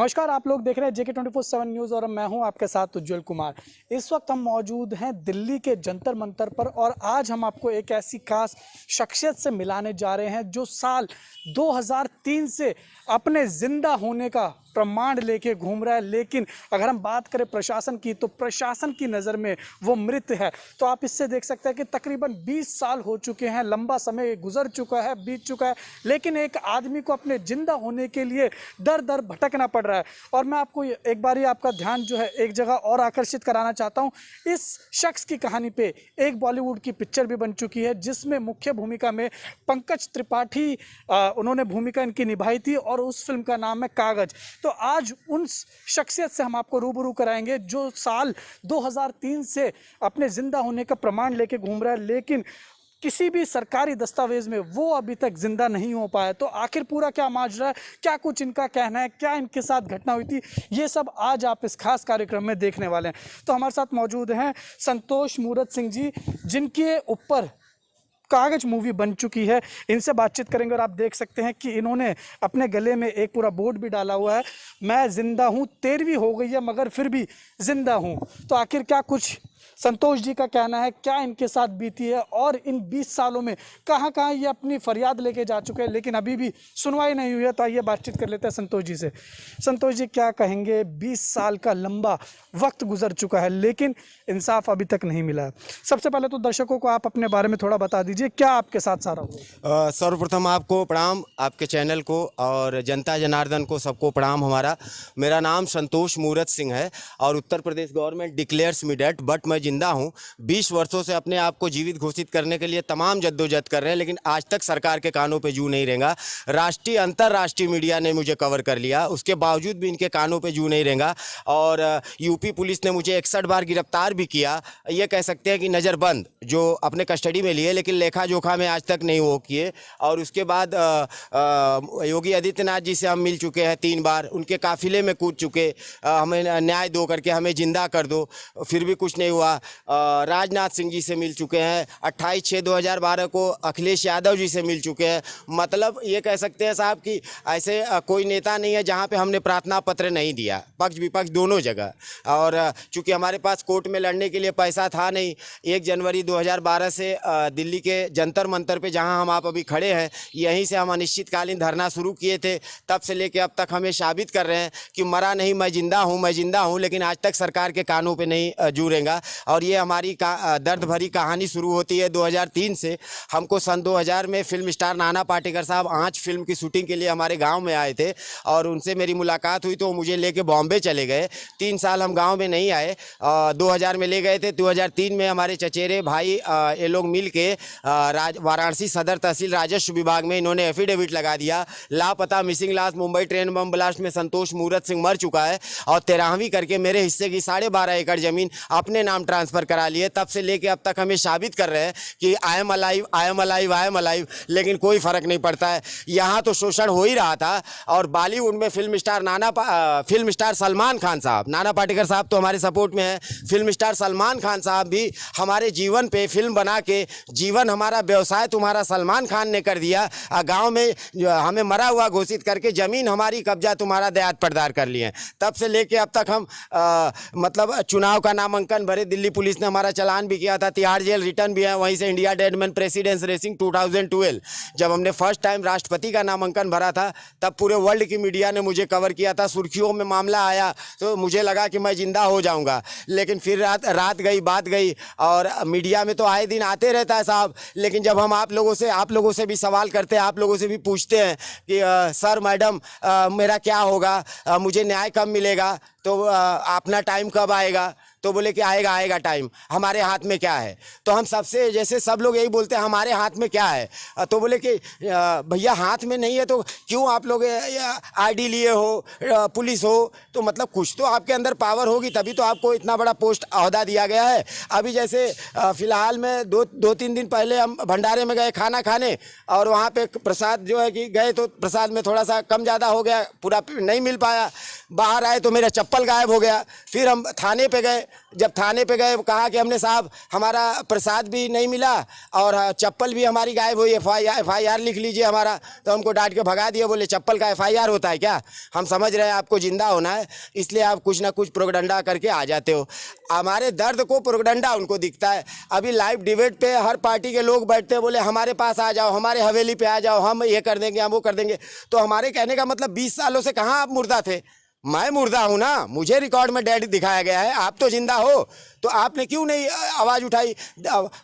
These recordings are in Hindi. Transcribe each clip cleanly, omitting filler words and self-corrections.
नमस्कार, आप लोग देख रहे हैं JK 24/7 न्यूज़ और मैं हूं आपके साथ उज्जवल कुमार। इस वक्त हम मौजूद हैं दिल्ली के जंतर मंतर पर और आज हम आपको एक ऐसी खास शख्सियत से मिलाने जा रहे हैं जो साल 2003 से अपने जिंदा होने का प्रमाण लेके घूम रहा है। लेकिन अगर हम बात करें प्रशासन की तो प्रशासन की नज़र में वो मृत है। तो आप इससे देख सकते हैं कि तकरीबन 20 साल हो चुके हैं, लंबा समय गुजर चुका है, बीत चुका है, लेकिन एक आदमी को अपने जिंदा होने के लिए दर दर भटकना पड़ रहा है। और मैं आपको एक बार ही आपका ध्यान जो है एक जगह और आकर्षित कराना चाहता हूँ। इस शख्स की कहानी पे एक बॉलीवुड की पिक्चर भी बन चुकी है जिसमें मुख्य भूमिका में पंकज त्रिपाठी उन्होंने भूमिका इनकी निभाई थी और उस फिल्म का नाम है कागज। तो आज उन शख्सियत से हम आपको रूबरू कराएंगे जो साल 2003 से अपने जिंदा होने का प्रमाण लेके घूम रहा है, लेकिन किसी भी सरकारी दस्तावेज में वो अभी तक जिंदा नहीं हो पाया। तो आखिर पूरा क्या माजरा है, क्या कुछ इनका कहना है, क्या इनके साथ घटना हुई थी, ये सब आज आप इस खास कार्यक्रम में देखने वाले हैं। तो हमारे साथ मौजूद हैं संतोष मूरत सिंह जी, जिनके ऊपर कागज मूवी बन चुकी है। इनसे बातचीत करेंगे और आप देख सकते हैं कि इन्होंने अपने गले में एक पूरा बोर्ड भी डाला हुआ है, मैं जिंदा हूँ, 13वीं हो गई है मगर फिर भी जिंदा हूँ। तो आखिर क्या कुछ संतोष जी का कहना है, क्या इनके साथ बीती है और इन 20 सालों में कहाँ कहाँ ये अपनी फरियाद लेके जा चुके हैं लेकिन अभी भी सुनवाई नहीं हुई है। तो आइए बातचीत कर लेते हैं संतोष जी से। संतोष जी, क्या कहेंगे, 20 साल का लंबा वक्त गुजर चुका है लेकिन इंसाफ अभी तक नहीं मिला है। सबसे पहले तो दर्शकों को आप अपने बारे में थोड़ा बता दीजिए, क्या आपके साथ सारा हुआ। सर्वप्रथम आपको प्रणाम, आपके चैनल को और जनता जनार्दन को सबको प्रणाम। हमारा मेरा नाम संतोष मूरत सिंह है और Uttar Pradesh government declares me dead but मैं जिंदा हूँ। 20 वर्षों से अपने आप को जीवित घोषित करने के लिए तमाम जद्दोजहद कर रहे हैं लेकिन आज तक सरकार के कानों पे जू नहीं रेंगा। राष्ट्रीय अंतर्राष्ट्रीय मीडिया ने मुझे कवर कर लिया, उसके बावजूद भी इनके कानों पे जू नहीं रेंगा। और यूपी पुलिस ने मुझे 61 बार गिरफ्तार भी किया। ये कह सकते हैं कि नज़रबंद जो अपने कस्टडी में लिए लेकिन लेखा जोखा में आज तक नहीं वो किए। और उसके बाद योगी आदित्यनाथ जी से हम मिल चुके हैं 3 बार, उनके काफिले में कूद चुके, हमें न्याय दो करके हमें जिंदा कर दो, फिर भी कुछ नहीं हुआ। राजनाथ सिंह जी से मिल चुके हैं, 28/6/2012 को अखिलेश यादव जी से मिल चुके हैं। मतलब ये कह सकते हैं साहब कि ऐसे कोई नेता नहीं है जहां पे हमने प्रार्थना पत्र नहीं दिया, पक्ष विपक्ष दोनों जगह। और चूंकि हमारे पास कोर्ट में लड़ने के लिए पैसा था नहीं, 1 जनवरी 2012 से दिल्ली के जंतर मंतर पे जहां हम आप अभी खड़े हैं, यहीं से हम अनिश्चितकालीन धरना शुरू किए थे। तब से लेकर अब तक हमें साबित कर रहे हैं कि मरा नहीं, मैं जिंदा हूँ, मैं जिंदा हूँ, लेकिन आज तक सरकार के कानों पे नहीं जूरेंगा। और ये हमारी दर्द भरी कहानी शुरू होती है 2003 से। हमको सन 2000 में फिल्म स्टार नाना पाटेकर साहब आँच फिल्म की शूटिंग के लिए हमारे गाँव में आए थे और उनसे मेरी मुलाकात हुई तो वो मुझे लेके बॉम्बे चले गए। 3 साल हम गाँव में नहीं आए, 2000 में ले गए थे। 2003 में हमारे चचेरे भाई ये लोग मिल के वाराणसी सदर तहसील राजस्व विभाग में इन्होंने एफिडेविट लगा दिया, लापता missing last Mumbai train bomb blast में संतोष मूरत सिंह मर चुका है। और 13वीं करके मेरे हिस्से की 12.5 एकड़ जमीन अपने नाम ट्रांसफ़र करा लिए। तब से लेके अब तक हमें साबित कर रहे हैं कि I am alive, I am alive, I am alive, लेकिन कोई फ़र्क नहीं पड़ता है। यहाँ तो शोषण हो ही रहा था। और बॉलीवुड में फिल्म स्टार सलमान खान साहब, नाना पाटेकर साहब तो हमारे सपोर्ट में है, फिल्म स्टार सलमान खान साहब भी हमारे जीवन पे फिल्म बना के जीवन हमारा व्यवसाय तुम्हारा सलमान खान ने कर दिया। गाँव में हमें मरा हुआ घोषित करके ज़मीन हमारी कब्जा तुम्हारा दयात परदार कर लिए। तब से लेके अब तक हम मतलब चुनाव का नामांकन भरे, दिल्ली पुलिस ने हमारा चालान भी किया था, तिहाड़ जेल रिटर्न भी है, वहीं से इंडिया डेडमैन प्रेसिडेंस रेसिंग 2012 जब हमने फर्स्ट टाइम राष्ट्रपति का नामांकन भरा था तब पूरे वर्ल्ड की मीडिया ने मुझे कवर किया था। सुर्खियों में मामला आया तो मुझे लगा कि मैं जिंदा हो जाऊंगा, लेकिन फिर रात गई बात गई। और मीडिया में तो आए दिन आते रहता है साहब, लेकिन जब हम आप लोगों से भी सवाल करते हैं, आप लोगों से भी पूछते हैं कि सर मैडम मेरा क्या होगा, मुझे न्याय कब मिलेगा, तो अपना टाइम कब आएगा, तो बोले कि आएगा टाइम, हमारे हाथ में क्या है। तो हम सबसे जैसे सब लोग यही बोलते हैं हमारे हाथ में क्या है, तो बोले कि भैया हाथ में नहीं है तो क्यों आप लोग आईडी लिए हो, पुलिस हो, तो मतलब कुछ तो आपके अंदर पावर होगी तभी तो आपको इतना बड़ा पोस्ट अहदा दिया गया है। अभी जैसे फिलहाल में 2-3 दिन पहले हम भंडारे में गए खाना खाने और वहाँ पे प्रसाद जो है कि गए तो प्रसाद में थोड़ा सा कम ज़्यादा हो गया, पूरा नहीं मिल पाया। बाहर आए तो मेरा चप्पल गायब हो गया। फिर हम थाने पे गए जब थाने पे गए कहा कि हमने साहब हमारा प्रसाद भी नहीं मिला और चप्पल भी हमारी गायब हुई, FIR लिख लीजिए हमारा। तो हमको डांट के भगा दिया, बोले चप्पल का FIR होता है क्या? हम समझ रहे हैं आपको जिंदा होना है, इसलिए आप कुछ ना कुछ प्रोपगेंडा करके आ जाते हो। हमारे दर्द को प्रोपगेंडा उनको दिखता है। अभी लाइव डिबेट पे हर पार्टी के लोग बैठते हैं, बोले हमारे पास आ जाओ, हमारे हवेली पे आ जाओ, हम ये कर देंगे, हम वो कर देंगे। तो हमारे कहने का मतलब 20 सालों से कहाँ आप मुर्दा थे? मैं मुर्दा हूं ना, मुझे रिकॉर्ड में डेड दिखाया गया है, आप तो जिंदा हो। तो आपने क्यों नहीं आवाज़ उठाई?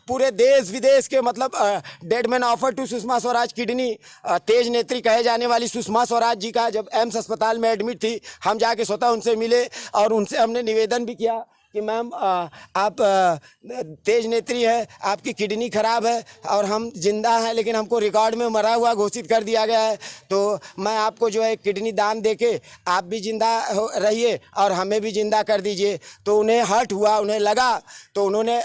पूरे देश विदेश के मतलब dead man offer to Sushma Swaraj kidney, तेज नेत्री कहे जाने वाली सुषमा स्वराज जी का जब एम्स अस्पताल में एडमिट थी, हम जाके स्वतः उनसे मिले और उनसे हमने निवेदन भी किया कि मैम आप तेज नेत्री है, आपकी किडनी खराब है और हम जिंदा हैं, लेकिन हमको रिकॉर्ड में मरा हुआ घोषित कर दिया गया है। तो मैं आपको जो है किडनी दान देके आप भी जिंदा रहिए और हमें भी जिंदा कर दीजिए। तो उन्हें हर्ट हुआ, उन्हें लगा, तो उन्होंने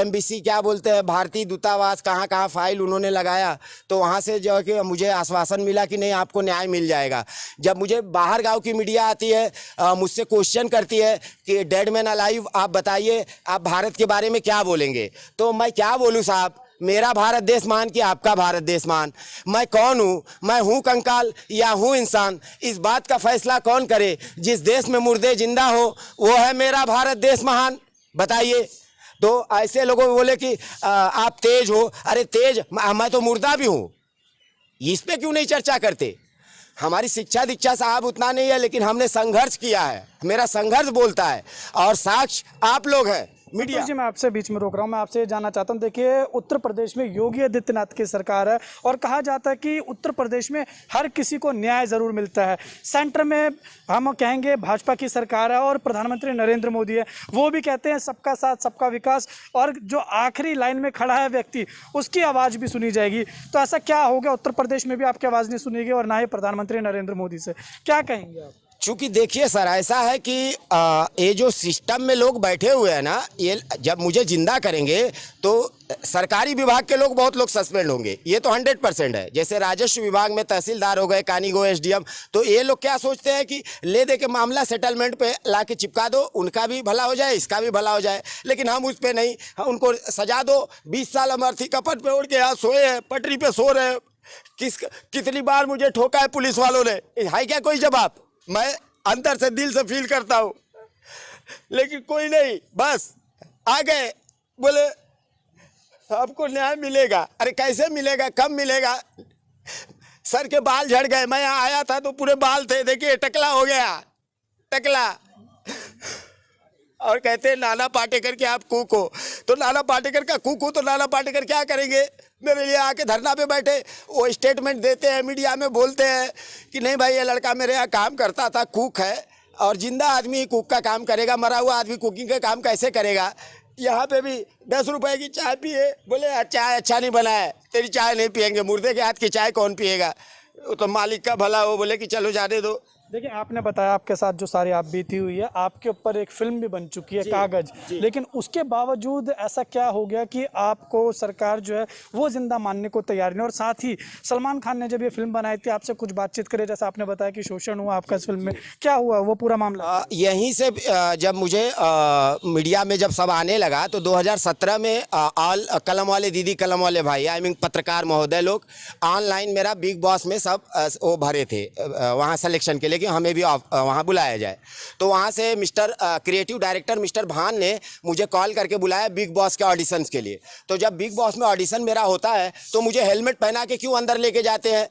MBC क्या बोलते हैं, भारतीय दूतावास, कहाँ कहाँ फाइल उन्होंने लगाया। तो वहाँ से जो है कि मुझे आश्वासन मिला कि नहीं आपको न्याय मिल जाएगा। जब मुझे बाहर गाँव की मीडिया आती है, मुझसे क्वेश्चन करती है कि डेड मैन अलाइव आप बताइए, आप भारत के बारे में क्या बोलेंगे? तो मैं क्या बोलूं साहब, मेरा भारत देश मान कि आपका भारत देश मान? मैं कौन हूँ? मैं हूँ कंकाल या हूँ इंसान? इस बात का फैसला कौन करे? जिस देश में मुर्दे जिंदा हो वो है मेरा भारत देश महान। बताइए। तो ऐसे लोगों को बोले कि आप तेज हो, अरे तेज मैं तो मुर्दा भी हूँ, इस पे क्यों नहीं चर्चा करते? हमारी शिक्षा दीक्षा साहब उतना नहीं है, लेकिन हमने संघर्ष किया है, मेरा संघर्ष बोलता है और साक्ष्य आप लोग हैं मीडिया। जी मैं आपसे बीच में रोक रहा हूँ, मैं आपसे ये जानना चाहता हूँ, देखिए उत्तर प्रदेश में योगी आदित्यनाथ की सरकार है और कहा जाता है कि उत्तर प्रदेश में हर किसी को न्याय ज़रूर मिलता है। सेंटर में हम कहेंगे भाजपा की सरकार है और प्रधानमंत्री नरेंद्र मोदी है, वो भी कहते हैं सबका साथ सबका विकास, और जो आखिरी लाइन में खड़ा है व्यक्ति उसकी आवाज़ भी सुनी जाएगी। तो ऐसा क्या हो गया उत्तर प्रदेश में भी आपकी आवाज़ नहीं सुनेगी और ना ही प्रधानमंत्री नरेंद्र मोदी से? क्या कहेंगे आप? चूंकि देखिए सर, ऐसा है कि ये जो सिस्टम में लोग बैठे हुए हैं ना, ये जब मुझे जिंदा करेंगे तो सरकारी विभाग के लोग, बहुत लोग सस्पेंड होंगे, ये तो 100% है। जैसे राजस्व विभाग में तहसीलदार हो गए, कानीगो SDM, तो ये लोग क्या सोचते हैं कि ले दे के मामला सेटलमेंट पे ला के चिपका दो, उनका भी भला हो जाए, इसका भी भला हो जाए। लेकिन हम उस पर नहीं, उनको सजा दो। 20 साल हम अर्थी कपट पे उड़ के यहाँ सोए हैं, पटरी पे सो रहे हैं। कितनी बार मुझे ठोका है पुलिस वालों ने, है क्या कोई जवाब? मैं अंदर से दिल से फील करता हूँ, लेकिन कोई नहीं, बस आ गए, बोले आपको न्याय मिलेगा। अरे कैसे मिलेगा, कब मिलेगा? सर के बाल झड़ गए, मैं यहाँ आया था तो पूरे बाल थे, देखिए टकला हो गया, टकला। और कहते हैं नाना पाटेकर के आप कूक हो, तो नाना पाटेकर का कूक हो तो नाना पाटेकर क्या करेंगे? मेरे लिए आके धरना पे बैठे, वो स्टेटमेंट देते हैं, मीडिया में बोलते हैं कि नहीं भाई ये लड़का मेरे यहाँ काम करता था, कुक है, और जिंदा आदमी कुक का काम करेगा, मरा हुआ आदमी कुकिंग का काम कैसे करेगा? यहाँ पे भी 10 रुपए की चाय पिए, बोले चाय अच्छा नहीं बना है, तेरी चाय नहीं पियेंगे, मुर्दे के हाथ की चाय कौन पिएगा? तो मालिक का भला हो, बोले कि चलो जाने दो। देखिए आपने बताया आपके साथ जो सारी आप बीती हुई है, आपके ऊपर एक फिल्म भी बन चुकी है कागज, लेकिन उसके बावजूद ऐसा क्या हो गया कि आपको सरकार जो है वो जिंदा मानने को तैयार नहीं? और साथ ही सलमान खान ने जब ये फिल्म बनाई थी आपसे कुछ बातचीत करे, जैसा आपने बताया कि शोषण हुआ आपका इस फिल्म में, क्या हुआ वो पूरा मामला? यहीं से जब मुझे मीडिया में जब सब आने लगा तो 2017 में ऑल कलम वाले दीदी, कलम वाले भाई, आई मीन पत्रकार महोदय लोग ऑनलाइन मेरा बिग बॉस में सब वो भरे थे वहाँ सिलेक्शन के लिए कि हमें भी वहाँ बुलाया जाए। तो वहाँ से मिस्टर क्रिएटिव डायरेक्टर मिस्टर भान ने मुझे कॉल करके बुलाया बिग बॉस के ऑडिशंस के लिए। तो जब बिग बॉस में ऑडिशन मेरा होता है तो मुझे हेलमेट पहना के क्यों अंदर लेके जाते हैं?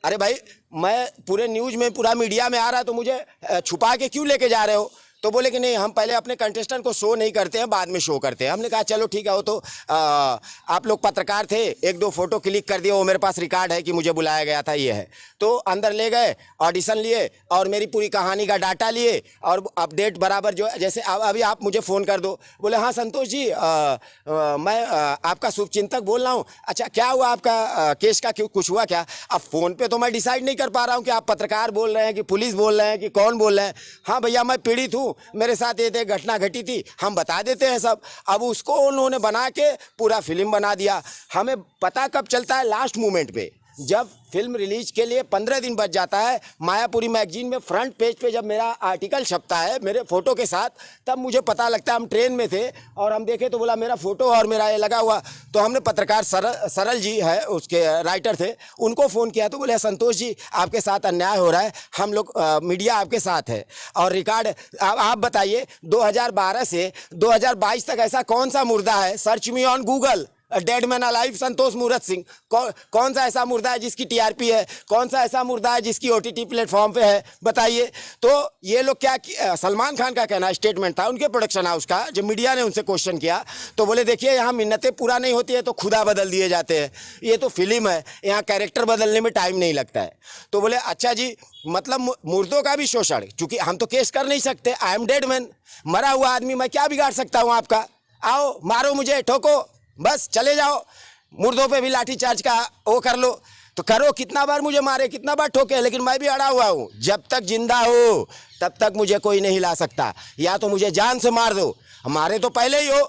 अरे भाई मैं पूरे न्यूज़ में, पूरा मीडिया में आ रहा है तो मुझे छुपा के क्यों लेके जा रहे हो? तो बोले कि नहीं हम पहले अपने कंटेस्टेंट को शो नहीं करते हैं, बाद में शो करते हैं। हमने कहा चलो ठीक है, वो तो आप लोग पत्रकार थे, 1-2 फोटो क्लिक कर दिए, वो मेरे पास रिकॉर्ड है कि मुझे बुलाया गया था, ये है। तो अंदर ले गए, ऑडिशन लिए और मेरी पूरी कहानी का डाटा लिए और अपडेट बराबर जो जैसे अभी आप मुझे फ़ोन कर दो, बोले हाँ संतोष जी मैं आपका शुभचिंतक बोल रहा हूँ, अच्छा क्या हुआ आपका केस का, क्यों कुछ हुआ क्या? अब फ़ोन पे तो मैं डिसाइड नहीं कर पा रहा हूँ कि आप पत्रकार बोल रहे हैं कि पुलिस बोल रहे हैं कि कौन बोल रहे हैं। हाँ भैया मैं पीड़ित हूँ, मेरे साथ ये घटना घटी थी, हम बता देते हैं सब। अब उसको उन्होंने बना के पूरा फिल्म बना दिया। हमें पता कब चलता है? लास्ट मोमेंट पे, जब फिल्म रिलीज के लिए 15 दिन बच जाता है, मायापुरी मैगजीन में फ्रंट पेज पे जब मेरा आर्टिकल छपता है मेरे फोटो के साथ, तब मुझे पता लगता है। हम ट्रेन में थे और हम देखे तो बोला मेरा फोटो और मेरा ये लगा हुआ। तो हमने पत्रकार सरल जी है, उसके राइटर थे, उनको फ़ोन किया तो बोले संतोष जी आपके साथ अन्याय हो रहा है, हम लोग मीडिया आपके साथ है और रिकॉर्ड आप बताइए 2012 से 2022 तक ऐसा कौन सा मुर्दा है, search me on Google dead man alive Santosh Murat Singh, कौन सा ऐसा मुर्दा है जिसकी टीआरपी है, कौन सा ऐसा मुर्दा है जिसकी ओटीटी प्लेटफॉर्म पे है, बताइए। तो ये लोग क्या, सलमान खान का कहना स्टेटमेंट था उनके प्रोडक्शन हाउस का, जब मीडिया ने उनसे क्वेश्चन किया तो बोले देखिए यहाँ मिन्नतें पूरा नहीं होती है तो खुदा बदल दिए जाते हैं, ये तो फिल्म है, यहाँ कैरेक्टर बदलने में टाइम नहीं लगता है। तो बोले अच्छा जी, मतलब मुर्दों का भी शोषण, चूंकि हम तो केस कर नहीं सकते, आई एम डेड मैन, मरा हुआ आदमी, मैं क्या बिगाड़ सकता हूँ आपका, आओ मारो मुझे, ठोको, बस चले जाओ, मुर्दों पे भी लाठी चार्ज का वो कर लो, तो करो, कितना बार मुझे मारे, कितना बार ठोके, लेकिन मैं भी अड़ा हुआ हूँ, जब तक जिंदा हो तब तक मुझे कोई नहीं हिला सकता, या तो मुझे जान से मार दो, मारे तो पहले ही हो,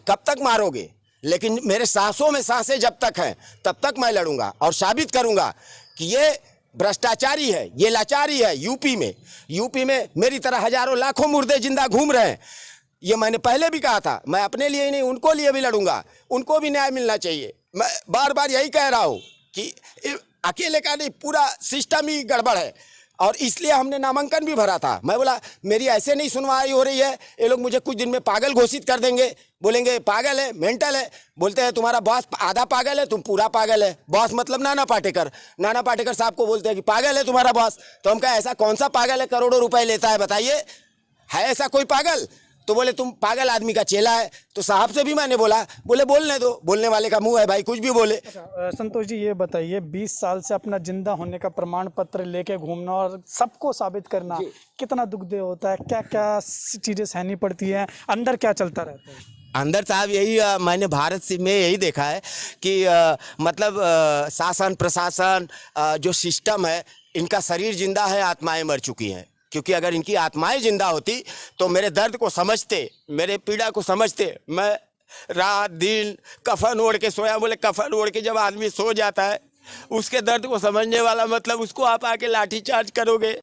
कब तक मारोगे, लेकिन मेरे सांसों में सांसें जब तक हैं तब तक मैं लड़ूंगा और साबित करूंगा कि ये भ्रष्टाचारी है, ये लाचारी है। यूपी में मेरी तरह हजारों लाखों मुर्दे जिंदा घूम रहे हैं। ये मैंने पहले भी कहा था, मैं अपने लिए ही नहीं उनको लिए भी लड़ूंगा, उनको भी न्याय मिलना चाहिए। मैं बार बार यही कह रहा हूँ कि अकेले का नहीं, पूरा सिस्टम ही गड़बड़ है और इसलिए हमने नामांकन भी भरा था। मैं बोला मेरी ऐसे नहीं सुनवाई हो रही है, ये लोग मुझे कुछ दिन में पागल घोषित कर देंगे, बोलेंगे पागल है, मेंटल है, बोलते हैं तुम्हारा बॉस आधा पागल है, तुम पूरा पागल है। बॉस मतलब नाना पाटेकर साहब को बोलते हैं कि पागल है तुम्हारा बॉस। तो हम कहा ऐसा कौन सा पागल है करोड़ों रुपए लेता है, बताइए, है ऐसा कोई पागल? तो बोले तुम पागल आदमी का चेला है। तो साहब से भी मैंने बोला, बोले बोलने दो, बोलने वाले का मुंह है भाई, कुछ भी बोले। संतोष जी ये बताइए, 20 साल से अपना जिंदा होने का प्रमाण पत्र लेके घूमना और सबको साबित करना कितना दुखदेय होता है, क्या क्या चीजें सहनी पड़ती हैं, अंदर क्या चलता रहता है? अंदर साहब यही मैंने भारत से में यही देखा है कि मतलब शासन प्रशासन जो सिस्टम है, इनका शरीर जिंदा है, आत्माएं मर चुकी हैं। क्योंकि अगर इनकी आत्माएं जिंदा होती तो मेरे दर्द को समझते, मेरे पीड़ा को समझते। मैं रात दिन कफन ओढ़ के सोया, बोले कफन ओढ़ के जब आदमी सो जाता है उसके दर्द को समझने वाला, मतलब उसको आप आके लाठी चार्ज करोगे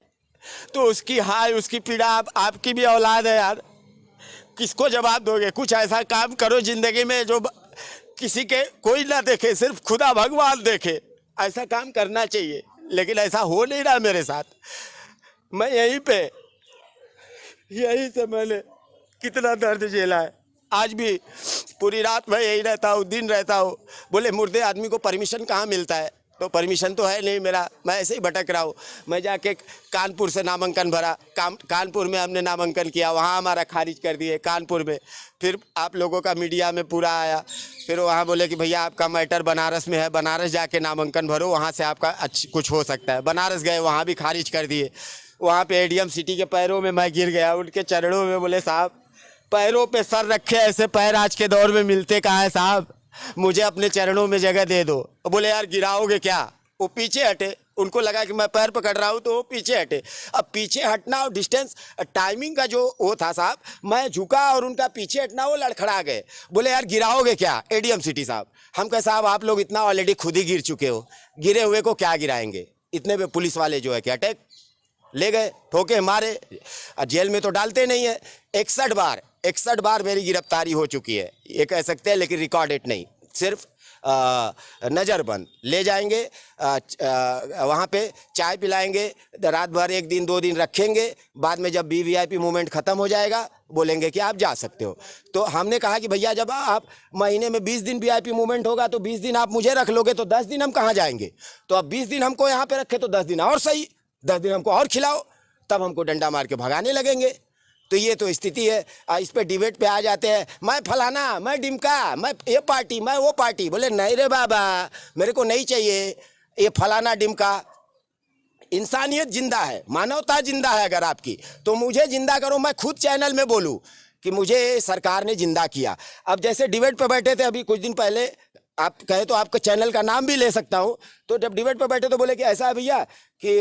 तो उसकी हाय, उसकी पीड़ा, आपकी भी औलाद है यार, किसको जवाब दोगे? कुछ ऐसा काम करो जिंदगी में जो किसी के कोई ना देखे, सिर्फ खुदा भगवान देखे, ऐसा काम करना चाहिए। लेकिन ऐसा हो नहीं रहा मेरे साथ। मैं यहीं से मैंने कितना दर्द झेला है, आज भी पूरी रात मैं यही रहता हूँ, दिन रहता हूँ। बोले मुर्दे आदमी को परमिशन कहाँ मिलता है, तो परमिशन तो है नहीं मेरा, मैं ऐसे ही भटक रहा हूँ। मैं जाके कानपुर से नामांकन भरा, कानपुर में हमने नामांकन किया, वहाँ हमारा खारिज कर दिए कानपुर में। फिर आप लोगों का मीडिया में पूरा आया, फिर वहाँ बोले कि भैया आपका मैटर बनारस में है, बनारस जाके नामांकन भरो, वहाँ से आपका कुछ हो सकता है। बनारस गए, वहाँ भी खारिज कर दिए। वहाँ पे एडीएम सिटी के पैरों में मैं गिर गया, उनके चरणों में, बोले साहब पैरों पे सर रखे, ऐसे पैर आज के दौर में मिलते कहाँ है साहब, मुझे अपने चरणों में जगह दे दो। बोले यार गिराओगे क्या? वो पीछे हटे, उनको लगा कि मैं पैर पकड़ रहा हूँ तो वो पीछे हटे। अब पीछे हटना और डिस्टेंस टाइमिंग का जो वो था साहब, मैं झुका और उनका पीछे हटना, वो लड़खड़ा गए। बोले यार गिराओगे क्या एडीएम सिटी साहब? हम कहे साहब आप लोग इतना ऑलरेडी खुद ही गिर चुके हो, गिरे हुए को क्या गिराएंगे? इतने पे पुलिस वाले जो है कि अटैक ले गए, ठोके मारे, जेल में तो डालते नहीं है। 61 बार मेरी गिरफ्तारी हो चुकी है, ये कह सकते हैं, लेकिन रिकॉर्डेड नहीं, सिर्फ नज़रबंद। ले जाएंगे वहाँ पे चाय पिलाएंगे, रात भर 1 दिन 2 दिन रखेंगे, बाद में जब वीवीआईपी मूवमेंट ख़त्म हो जाएगा बोलेंगे कि आप जा सकते हो। तो हमने कहा कि भैया जब आप महीने में 20 दिन वीआईपी मूवमेंट होगा तो 20 दिन आप मुझे रख लोगे तो 10 दिन हम कहाँ जाएंगे? तो अब 20 दिन हमको यहाँ पे रखे तो 10 दिन और सही, 10 दिन हमको और खिलाओ, तब हमको डंडा मार के भगाने लगेंगे। तो ये तो स्थिति है। इस पे डिबेट पे आ जाते हैं, मैं फलाना, मैं डिमका, मैं ये पार्टी, मैं वो पार्टी। बोले नहीं रे बाबा, मेरे को नहीं चाहिए ये फलाना डिमका। इंसानियत जिंदा है, मानवता जिंदा है अगर आपकी, तो मुझे जिंदा करो। मैं खुद चैनल में बोलूं कि मुझे सरकार ने जिंदा किया। अब जैसे डिबेट पे बैठे थे अभी कुछ दिन पहले, आप कहे तो आपके चैनल का नाम भी ले सकता हूं, तो जब डिबेट पे बैठे तो बोले कि ऐसा है भैया कि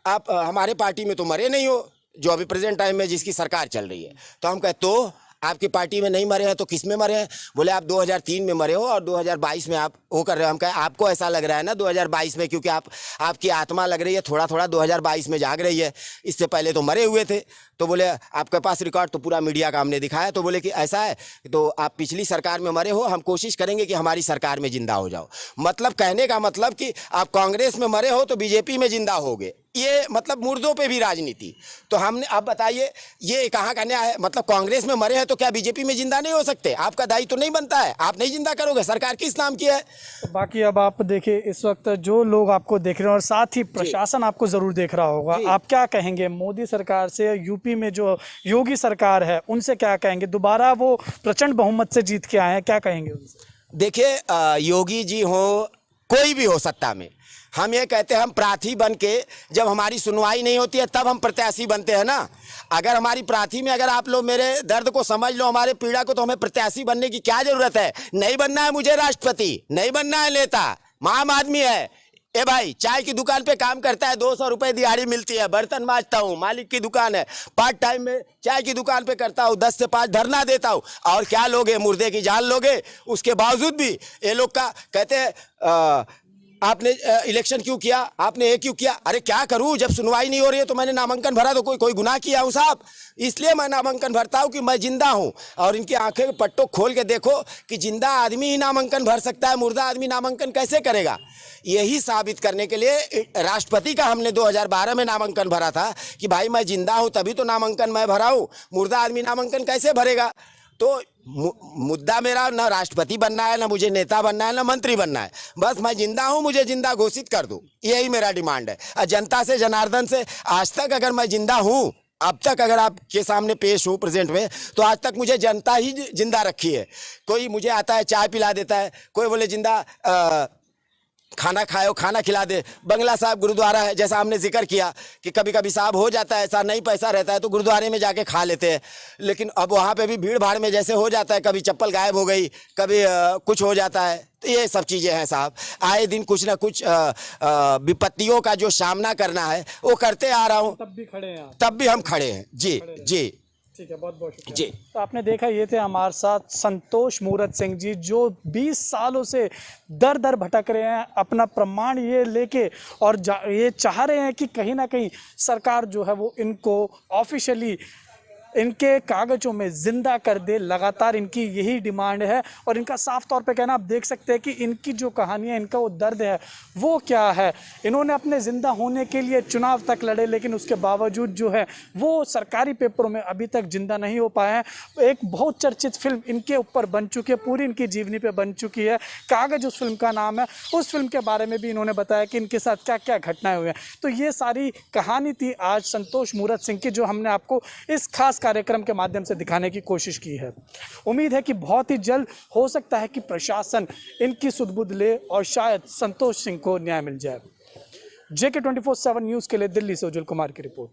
आप हमारे पार्टी में तो मरे नहीं हो, जो अभी प्रेजेंट टाइम में जिसकी सरकार चल रही है। तो हम कहे तो आपकी पार्टी में नहीं मरे हैं तो किस में मरे हैं? बोले आप 2003 में मरे हो और 2022 में आप वो कर रहे हो। हम कहे आपको ऐसा लग रहा है ना 2022 में, क्योंकि आपकी आत्मा लग रही है थोड़ा थोड़ा 2022 में जाग रही है, इससे पहले तो मरे हुए थे। तो बोले आपके पास रिकॉर्ड तो पूरा मीडिया का हमने दिखाया। तो बोले कि ऐसा है तो आप पिछली सरकार में मरे हो, हम कोशिश करेंगे कि हमारी सरकार में जिंदा हो जाओ। मतलब कहने का मतलब कि आप कांग्रेस में मरे हो तो बीजेपी में जिंदा होगे, ये मतलब मुर्दों पे भी राजनीति। तो हमने, अब बताइए ये कहाँ का न्याय है? मतलब कांग्रेस में मरे हैं तो क्या बीजेपी में जिंदा नहीं हो सकते? आपका दायित्व तो नहीं बनता है? आप नहीं जिंदा करोगे? सरकार किस नाम की है? बाकी अब आप देखिए इस वक्त जो लोग आपको देख रहे हैं और साथ ही प्रशासन आपको जरूर देख रहा होगा, आप क्या कहेंगे मोदी सरकार से? यूपी में जो योगी सरकार है उनसे क्या कहेंगे? दोबारा वो प्रचंड बहुमत से जीत के आए हैं, क्या कहेंगे उनसे? देखिए योगी जी हो, कोई भी हो सत्ता में, हम ये कहते हैं हम प्रार्थी बन के, जब हमारी सुनवाई नहीं होती है तब हम प्रत्याशी बनते हैं ना। अगर हमारी प्रार्थी में अगर आप लोग मेरे दर्द को समझ लो, हमारे पीड़ा को, तो हमें प्रत्याशी बनने की क्या जरूरत है? नहीं बनना है मुझे राष्ट्रपति, नहीं बनना है नेता, आम आदमी है। ए भाई चाय की दुकान पे काम करता है, 200 रुपए दिहाड़ी मिलती है, बर्तन मांजता हूँ, मालिक की दुकान है, पार्ट टाइम में चाय की दुकान पे करता हूँ, 10 से 5 धरना देता हूँ। और क्या लोगे? मुर्दे की जान लोगे? उसके बावजूद भी ये लोग का कहते हैं आपने इलेक्शन क्यों किया, आपने ये क्यों किया? अरे क्या करूं, जब सुनवाई नहीं हो रही है तो मैंने नामांकन भरा, तो कोई गुनाह किया हूं साहब? इसलिए मैं नामांकन भरता हूं कि मैं जिंदा हूं। और इनकी आंखें पट्टों खोल के देखो कि जिंदा आदमी ही नामांकन भर सकता है, मुर्दा आदमी नामांकन कैसे करेगा? यही साबित करने के लिए राष्ट्रपति का हमने 2012 में नामांकन भरा था कि भाई मैं जिंदा हूं तभी तो नामांकन मैं भरा हूं, मुर्दा आदमी नामांकन कैसे भरेगा? तो मुद्दा मेरा ना राष्ट्रपति बनना है, ना मुझे नेता बनना है, ना मंत्री बनना है, बस मैं जिंदा हूं, मुझे जिंदा घोषित कर दो, यही मेरा डिमांड है। और जनता से, जनार्दन से आज तक अगर मैं जिंदा हूं, अब तक अगर आपके सामने पेश हूं प्रेजेंट में, तो आज तक मुझे जनता ही जिंदा रखी है। कोई मुझे आता है चाय पिला देता है, कोई बोले जिंदा खाना खाओ, खाना खिला दे। बंगला साहब गुरुद्वारा है, जैसा हमने जिक्र किया कि कभी कभी साहब हो जाता है ऐसा, नहीं पैसा रहता है तो गुरुद्वारे में जाके खा लेते हैं, लेकिन अब वहाँ पे भी भीड़ भाड़ में जैसे हो जाता है, कभी चप्पल गायब हो गई, कभी कुछ हो जाता है। तो ये सब चीज़ें हैं साहब, आए दिन कुछ ना कुछ विपत्तियों का जो सामना करना है वो करते आ रहा हूँ। तब भी खड़े हैं आप? तब भी हम खड़े हैं जी जी। ठीक है, बहुत बहुत शुक्रिया जी। तो आपने देखा ये थे हमारे साथ संतोष मूरत सिंह जी, जो 20 सालों से दर दर भटक रहे हैं अपना प्रमाण ये लेके, और ये चाह रहे हैं कि कहीं ना कहीं सरकार जो है वो इनको ऑफिशियली इनके कागजों में जिंदा कर दे। लगातार इनकी यही डिमांड है और इनका साफ तौर पे कहना, आप देख सकते हैं कि इनकी जो कहानी है, इनका वो दर्द है वो क्या है। इन्होंने अपने ज़िंदा होने के लिए चुनाव तक लड़े, लेकिन उसके बावजूद जो है वो सरकारी पेपरों में अभी तक जिंदा नहीं हो पाए हैं। एक बहुत चर्चित फिल्म इनके ऊपर बन चुकी है, पूरी इनकी जीवनी पे बन चुकी है, कागज उस फिल्म का नाम है। उस फिल्म के बारे में भी इन्होंने बताया कि इनके साथ क्या क्या घटनाएं हुई हैं। तो ये सारी कहानी थी आज संतोष मूरत सिंह की, जो हमने आपको इस खास कार्यक्रम के माध्यम से दिखाने की कोशिश की है। उम्मीद है कि बहुत ही जल्द हो सकता है कि प्रशासन इनकी सुध-बुध ले और शायद संतोष सिंह को न्याय मिल जाए। JK 24/7 न्यूज़ के लिए दिल्ली से उज्जवल कुमार की रिपोर्ट।